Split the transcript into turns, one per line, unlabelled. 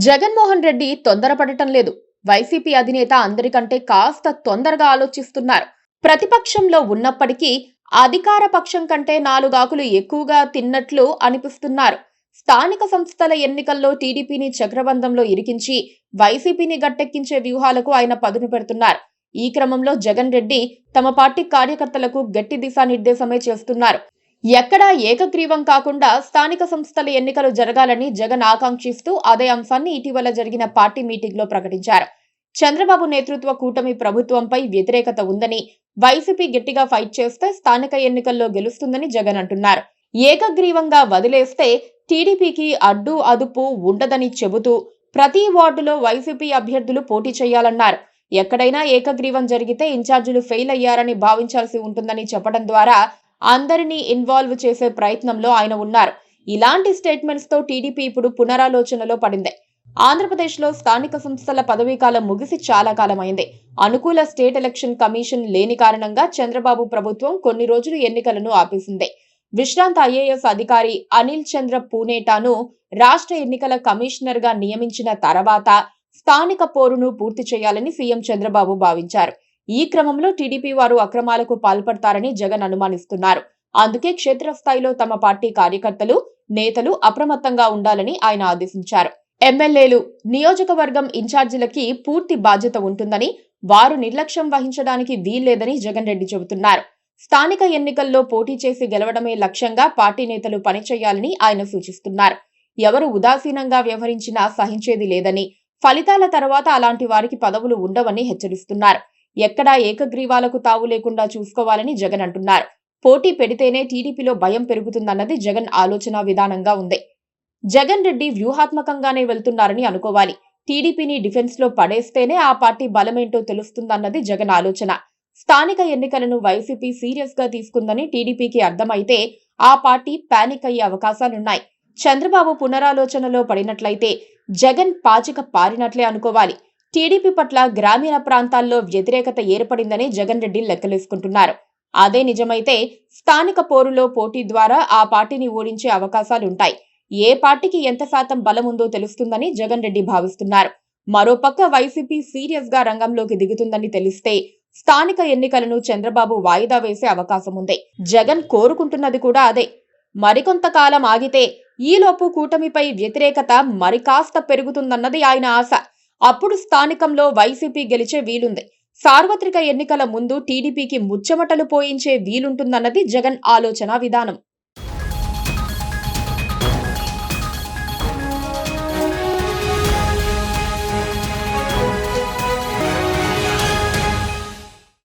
జగన్మోహన్ రెడ్డి తొందరపడటం లేదు. వైసీపీ అధినేత అందరికంటే కాస్త తొందరగా ఆలోచిస్తున్నారు. ప్రతిపక్షంలో ఉన్నప్పటికీ అధికార పక్షం కంటే 4 ఆకులు ఎక్కువగా తిన్నట్లు అనిపిస్తున్నారు. స్థానిక సంస్థల ఎన్నికల్లో టీడీపీని చక్రబంధంలో ఇరికించి వైసీపీని గట్టెక్కించే వ్యూహాలకు ఆయన పదును పెడుతున్నారు. ఈ క్రమంలో జగన్ రెడ్డి తమ పార్టీ కార్యకర్తలకు గట్టి దిశానిర్దేశమే చేస్తున్నారు. ఎక్కడా ఏకగ్రీవం కాకుండా స్థానిక సంస్థల ఎన్నికలు జరగాలని జగన్ ఆకాంక్షిస్తూ అదే అంశాన్ని ఇటీవల జరిగిన పార్టీ మీటింగ్ లో ప్రకటించారు. చంద్రబాబు నేతృత్వ కూటమి ప్రభుత్వంపై వ్యతిరేకత ఉందని, వైసీపీ గట్టిగా ఫైట్ చేస్తే స్థానిక ఎన్నికల్లో గెలుస్తుందని జగన్ అంటున్నారు. ఏకగ్రీవంగా వదిలేస్తే టీడీపీకి అడ్డు అదుపు ఉండదని చెబుతూ ప్రతి వార్డులో వైసీపీ అభ్యర్థులు పోటీ చేయాలన్నారు. ఎక్కడైనా ఏకగ్రీవం జరిగితే ఇన్ఛార్జీలు ఫెయిల్ అయ్యారని భావించాల్సి ఉంటుందని చెప్పడం ద్వారా అందరినీ ఇన్వాల్వ్ చేసే ప్రయత్నంలో ఆయన ఉన్నారు. ఇలాంటి స్టేట్మెంట్స్ తో టీడీపీ ఇప్పుడు పునరాలోచనలో పడింది. ఆంధ్రప్రదేశ్లో స్థానిక సంస్థల పదవీకాలం ముగిసి చాలా కాలమైంది. అనుకూల స్టేట్ ఎలక్షన్ కమిషన్ లేని కారణంగా చంద్రబాబు ప్రభుత్వం కొన్ని రోజులు ఎన్నికలను ఆపేసింది. విశ్రాంత ఐఏఎస్ అధికారి అనిల్ చంద్ర పూనేటాను రాష్ట్ర ఎన్నికల కమిషనర్ గా నియమించిన తర్వాత స్థానిక పోరును పూర్తి చేయాలని సీఎం చంద్రబాబు భావించారు. ఈ క్రమంలో టీడీపీ వారు అక్రమాలకు పాల్పడతారని జగన్ అనుమానిస్తున్నారు. అందుకే క్షేత్రస్థాయిలో తమ పార్టీ కార్యకర్తలు, నేతలు అప్రమత్తంగా ఉండాలని ఆయన ఆదేశించారు. ఎమ్మెల్యేలు, నియోజకవర్గం ఇన్ఛార్జీలకి పూర్తి బాధ్యత ఉంటుందని, వారు నిర్లక్ష్యం వహించడానికి వీల్లేదని జగన్ రెడ్డి చెబుతున్నారు. స్థానిక ఎన్నికల్లో పోటీ చేసి గెలవడమే లక్ష్యంగా పార్టీ నేతలు పనిచేయాలని ఆయన సూచిస్తున్నారు. ఎవరు ఉదాసీనంగా వ్యవహరించినా సహించేది లేదని, ఫలితాల తర్వాత అలాంటి వారికి పదవులు ఉండవని హెచ్చరిస్తున్నారు. ఎక్కడా ఏకగ్రీవాలకు తావు లేకుండా చూసుకోవాలని జగన్ అంటున్నారు. పోటీ పెడితేనే టీడీపీలో భయం పెరుగుతుందన్నది జగన్ ఆలోచన విధానంగా ఉంది. జగన్ రెడ్డి వ్యూహాత్మకంగానే వెళ్తున్నారని అనుకోవాలి. టీడీపీని డిఫెన్స్ లో పడేస్తేనే ఆ పార్టీ బలమేంటో తెలుస్తుందన్నది జగన్ ఆలోచన. స్థానిక ఎన్నికలను వైసీపీ సీరియస్ గా తీసుకుందని టీడీపీకి అర్థమైతే ఆ పార్టీ పానిక్ అయ్యే అవకాశాలున్నాయి. చంద్రబాబు పునరాలోచనలో పడినట్లయితే జగన్ పాచిక పారినట్లే అనుకోవాలి. టీడీపీ పట్ల గ్రామీణ ప్రాంతాల్లో వ్యతిరేకత ఏర్పడిందని జగన్ రెడ్డి లెక్కలేసుకుంటున్నారు. అదే నిజమైతే స్థానిక పోరులో పోటీ ద్వారా ఆ పార్టీని ఓడించే అవకాశాలుంటాయి. ఏ పార్టీకి ఎంత శాతం బలం ఉందో తెలుస్తుందని జగన్ రెడ్డి భావిస్తున్నారు. మరోపక్క వైసీపీ సీరియస్ గా రంగంలోకి దిగుతుందని తెలిస్తే స్థానిక ఎన్నికలను చంద్రబాబు వాయిదా వేసే అవకాశం ఉంది. జగన్ కోరుకుంటున్నది కూడా అదే. మరికొంతకాలం ఆగితే ఈలోపు కూటమిపై వ్యతిరేకత మరికాస్త పెరుగుతుందన్నది ఆయన ఆశ. అప్పుడు స్థానికంలో వైసీపీ గెలిచే వీలుంది. సార్వత్రిక ఎన్నికల ముందు టీడీపీకి ముచ్చెమటలు పోయించే వీలుంటుందన్నది జగన్ ఆలోచన విధానం.